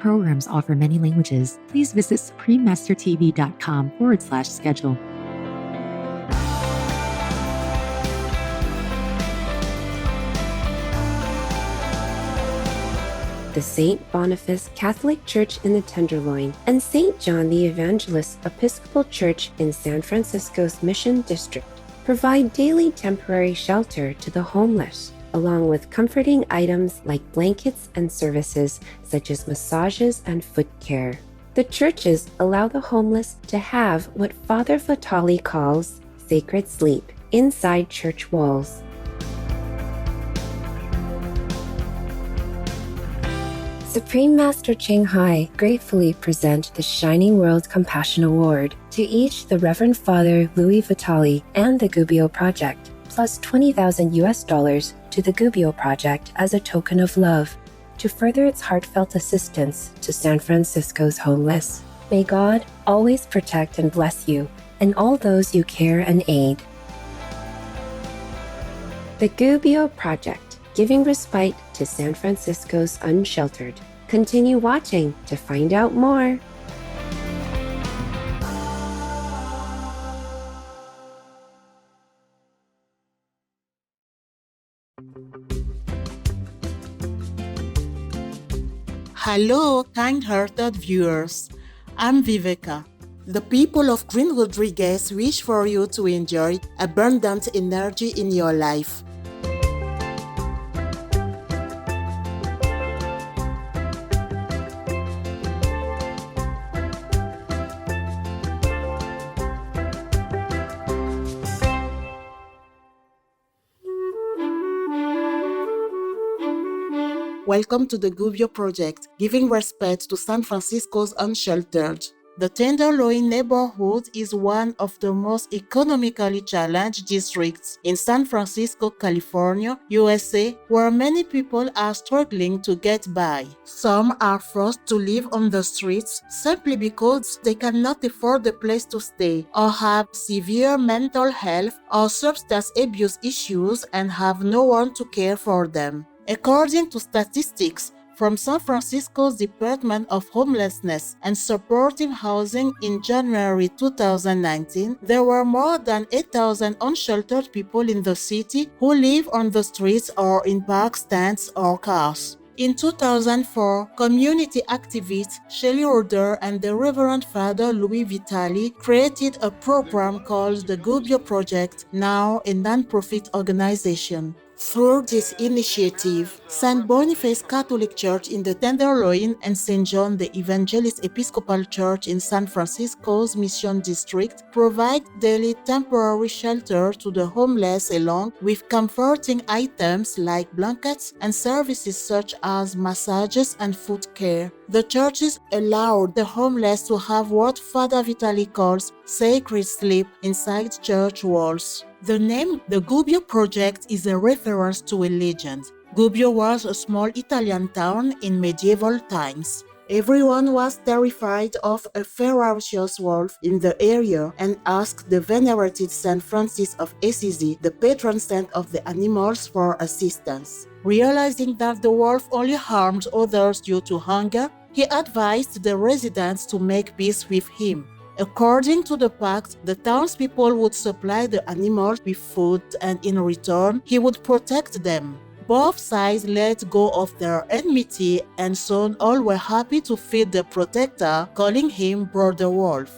programs offer many languages. Please visit suprememastertv.com/schedule. The St. Boniface Catholic Church in the Tenderloin and St. John the Evangelist Episcopal Church in San Francisco's Mission District provide daily temporary shelter to the homeless, along with comforting items like blankets and services such as massages and foot care. The churches allow the homeless to have what Father Batali calls sacred sleep inside church walls. Supreme Master Ching gratefully present the Shining World Compassion Award to each the Reverend Father Louie Batali and the Gubbio Project, plus $20,000 to the Gubbio Project as a token of love to further its heartfelt assistance to San Francisco's homeless. May God always protect and bless you and all those you care and aid. The Gubbio Project, giving respite to San Francisco's unsheltered. Continue watching to find out more. Hello, kind-hearted viewers. I'm Viveka. The people of Green Rodriguez wish for you to enjoy abundant energy in your life. Welcome to the Gubbio Project, giving respect to San Francisco's unsheltered. The Tenderloin neighborhood is one of the most economically challenged districts in San Francisco, California, USA, where many people are struggling to get by. Some are forced to live on the streets simply because they cannot afford a place to stay, or have severe mental health or substance abuse issues and have no one to care for them. According to statistics from San Francisco's Department of Homelessness and Supportive Housing in January 2019, there were more than 8,000 unsheltered people in the city who live on the streets or in park stands or cars. In 2004, community activist Shelley Roeder and the Reverend Father Louie Vitali created a program called the Gubbio Project, now a non-profit organization. Through this initiative, St. Boniface Catholic Church in the Tenderloin and St. John the Evangelist Episcopal Church in San Francisco's Mission District provide daily temporary shelter to the homeless along with comforting items like blankets and services such as massages and foot care. The churches allowed the homeless to have what Father Vitali calls sacred sleep inside church walls. The name The Gubbio Project is a reference to a legend. Gubbio was a small Italian town in medieval times. Everyone was terrified of a ferocious wolf in the area and asked the venerated Saint Francis of Assisi, the patron saint of the animals, for assistance. Realizing that the wolf only harmed others due to hunger, he advised the residents to make peace with him. According to the pact, the townspeople would supply the animals with food and in return, he would protect them. Both sides let go of their enmity and soon all were happy to feed the protector, calling him Brother Wolf.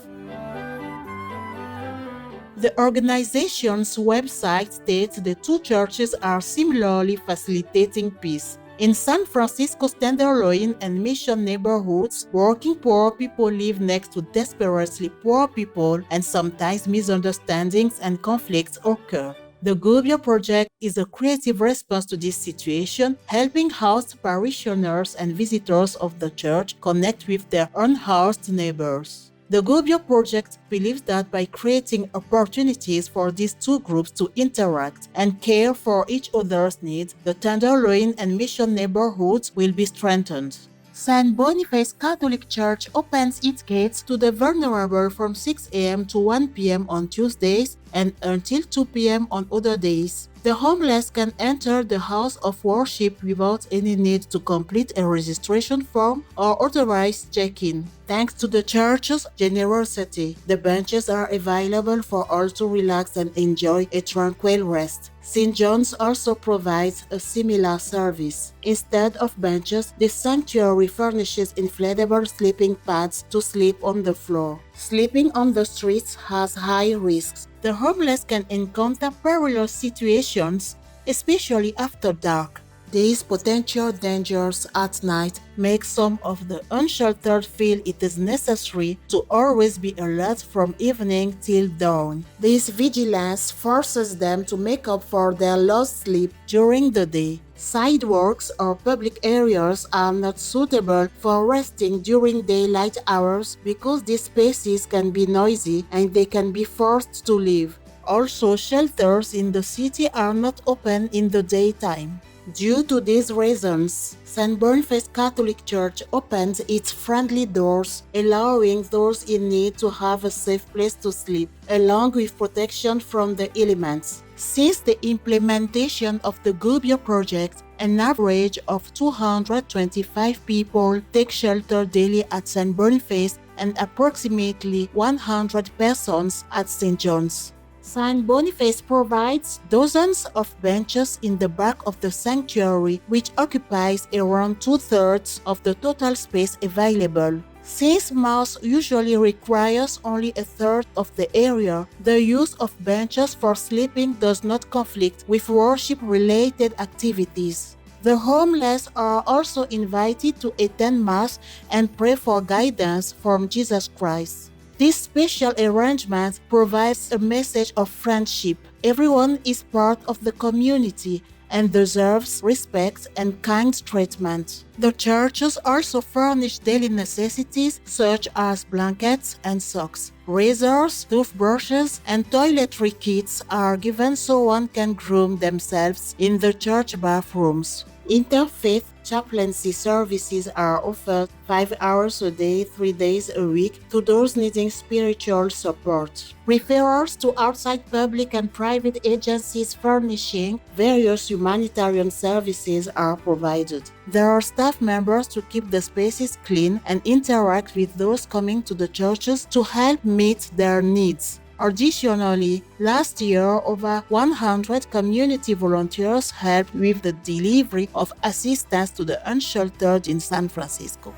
The organization's website states the two churches are similarly facilitating peace. In San Francisco's Tenderloin and Mission neighborhoods, working poor people live next to desperately poor people, and sometimes misunderstandings and conflicts occur. The Gubbio Project is a creative response to this situation, helping housed parishioners and visitors of the church connect with their unhoused neighbors. The Gubbio Project believes that by creating opportunities for these two groups to interact and care for each other's needs, the Tenderloin and Mission neighborhoods will be strengthened. St. Boniface Catholic Church opens its gates to the vulnerable from 6 a.m. to 1 p.m. on Tuesdays and until 2 p.m. on other days. The homeless can enter the house of worship without any need to complete a registration form or authorized check-in. Thanks to the church's generosity, the benches are available for all to relax and enjoy a tranquil rest. St. John's also provides a similar service. Instead of benches, the sanctuary furnishes inflatable sleeping pads to sleep on the floor. Sleeping on the streets has high risks. The homeless can encounter perilous situations, especially after dark. These potential dangers at night make some of the unsheltered feel it is necessary to always be alert from evening till dawn. This vigilance forces them to make up for their lost sleep during the day. Sidewalks or public areas are not suitable for resting during daylight hours because these spaces can be noisy and they can be forced to leave. Also, shelters in the city are not open in the daytime. Due to these reasons, St. Boniface Catholic Church opens its friendly doors, allowing those in need to have a safe place to sleep, along with protection from the elements. Since the implementation of the Gubbio Project, an average of 225 people take shelter daily at St. Boniface and approximately 100 persons at St. John's. St. Boniface provides dozens of benches in the back of the sanctuary, which occupies around 2/3 of the total space available. Since Mass usually requires only 1/3 of the area, the use of benches for sleeping does not conflict with worship-related activities. The homeless are also invited to attend Mass and pray for guidance from Jesus Christ. This special arrangement provides a message of friendship. Everyone is part of the community and deserves respect and kind treatment. The churches also furnish daily necessities such as blankets and socks. Razors, toothbrushes, and toiletry kits are given so one can groom themselves in the church bathrooms. Interfaith chaplaincy services are offered 5 hours a day, 3 days a week to those needing spiritual support. Referrals to outside public and private agencies furnishing various humanitarian services are provided. There are staff members to keep the spaces clean and interact with those coming to the churches to help meet their needs. Additionally, last year, over 100 community volunteers helped with the delivery of assistance to the unsheltered in San Francisco.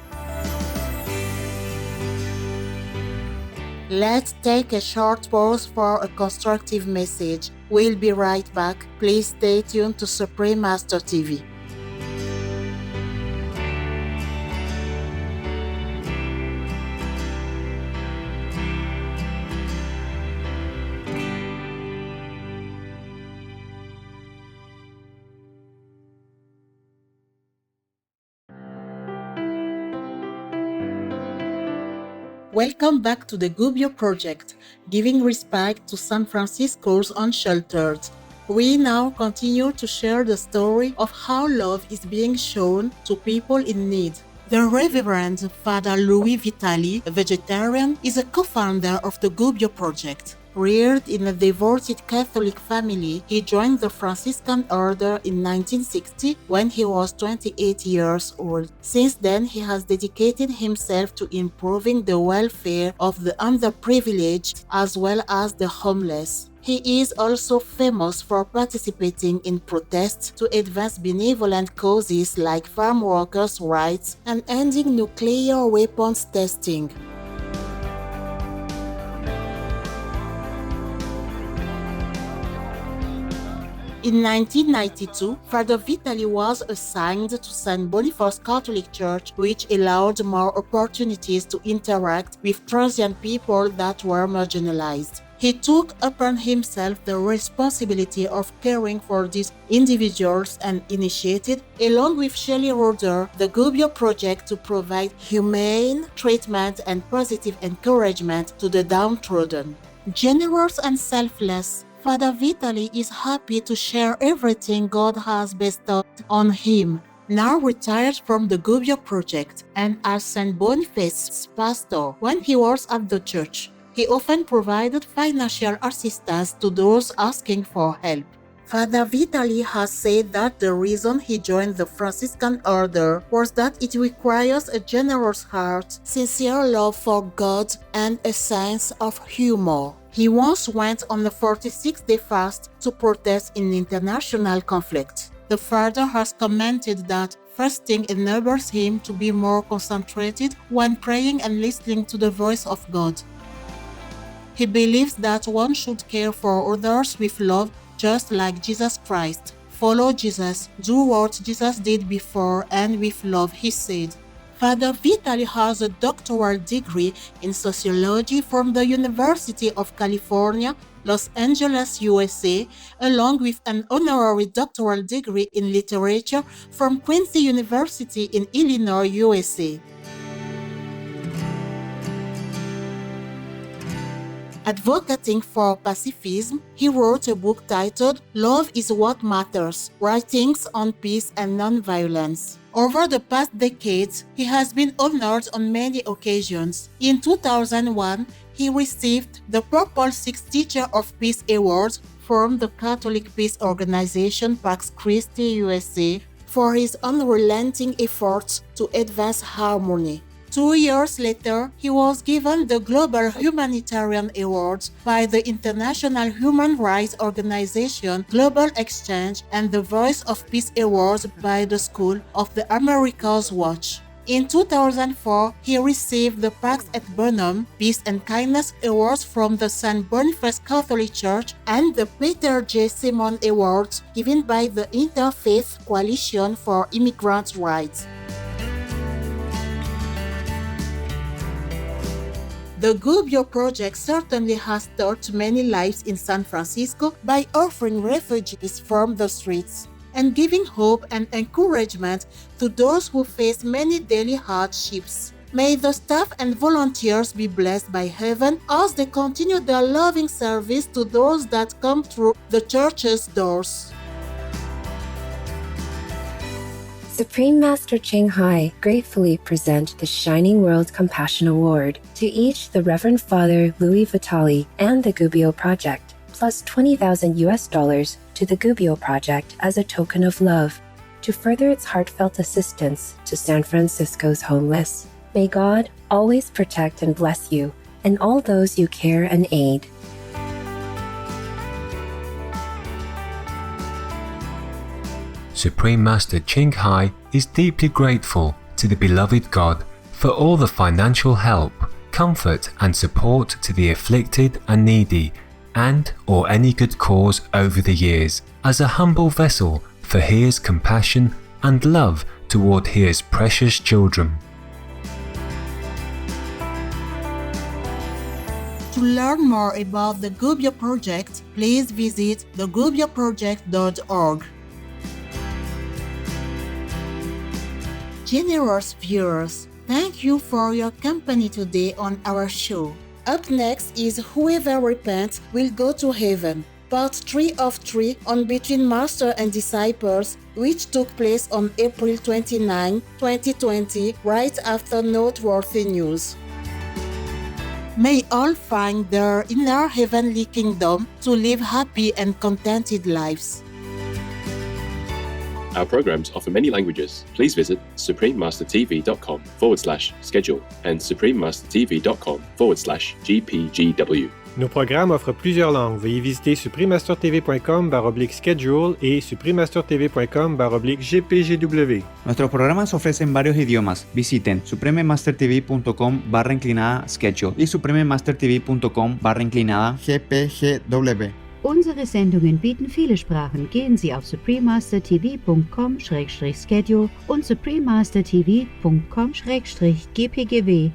Let's take a short pause for a constructive message. We'll be right back. Please stay tuned to Supreme Master TV. Welcome back to the Gubbio Project, giving respect to San Francisco's unsheltered. We now continue to share the story of how love is being shown to people in need. The Reverend Father Louie Vitali, a vegetarian, is a co-founder of the Gubbio Project. Reared in a devoted Catholic family, he joined the Franciscan order in 1960 when he was 28 years old. Since then, he has dedicated himself to improving the welfare of the underprivileged as well as the homeless. He is also famous for participating in protests to advance benevolent causes like farm workers' rights and ending nuclear weapons testing. In 1992, Father Vitali was assigned to St. Boniface Catholic Church, which allowed more opportunities to interact with transient people that were marginalized. He took upon himself the responsibility of caring for these individuals and initiated, along with Shelley Roder, the Gubbio Project to provide humane treatment and positive encouragement to the downtrodden. Generous and selfless, Father Vitali is happy to share everything God has bestowed on him. now retired from the Gubbio Project, and as St. Boniface's pastor when he was at the church. He often provided financial assistance to those asking for help. Father Vitali has said that the reason he joined the Franciscan order was that it requires a generous heart, sincere love for God, and a sense of humor. He once went on a 46-day fast to protest in international conflict. The father has commented that fasting enables him to be more concentrated when praying and listening to the voice of God. He believes that one should care for others with love, just like Jesus Christ. Follow Jesus, do what Jesus did before, and with love, he said. Father Vitali has a doctoral degree in sociology from the University of California, Los Angeles, USA, along with an honorary doctoral degree in literature from Quincy University in Illinois, USA. Advocating for pacifism, he wrote a book titled Love is What Matters, Writings on Peace and Nonviolence. Over the past decades, he has been honored on many occasions. In 2001, he received the Purple Six Teacher of Peace Award from the Catholic peace organization Pax Christi USA for his unrelenting efforts to advance harmony. 2 years later, he was given the Global Humanitarian Award by the International Human Rights Organization Global Exchange and the Voice of Peace Awards by the School of the Americas Watch. In 2004, he received the Pax et Bonum Peace and Kindness Awards from the St. Boniface Catholic Church and the Peter J. Simon Awards given by the Interfaith Coalition for Immigrant Rights. The Gubbio Project certainly has touched many lives in San Francisco by offering refugees from the streets and giving hope and encouragement to those who face many daily hardships. May the staff and volunteers be blessed by heaven as they continue their loving service to those that come through the church's doors. Supreme Master Ching gratefully present the Shining World Compassion Award to each the Reverend Father Louie Batali and the Gubbio Project, plus $20,000 to the Gubbio Project as a token of love to further its heartfelt assistance to San Francisco's homeless. May God always protect and bless you and all those you care and aid. Supreme Master Ching is deeply grateful to the beloved God for all the financial help, comfort and support to the afflicted and needy and or any good cause over the years as a humble vessel for His compassion and love toward His precious children. To learn more about the Gubbio Project, please visit thegubbioproject.org. Generous viewers, thank you for your company today on our show. Up next is Whoever Repents Will Go to Heaven, Part 3 of 3 on Between Master and Disciples, which took place on April 29, 2020, right after Noteworthy News. May all find their inner heavenly kingdom to live happy and contented lives. Our programs offer many languages. Please visit suprememastertv.com/schedule and suprememastertv.com/GPGW. Nos programmes offrent plusieurs langues. Veuillez visiter suprememastertv.com/schedule y suprememastertv.com/GPGW. Nuestros programas ofrecen varios idiomas. Visiten suprememastertv.com/schedule y suprememastertv.com/GPGW. Unsere Sendungen bieten viele Sprachen. Gehen Sie auf suprememastertv.com/schedule und suprememastertv.com/GPGW.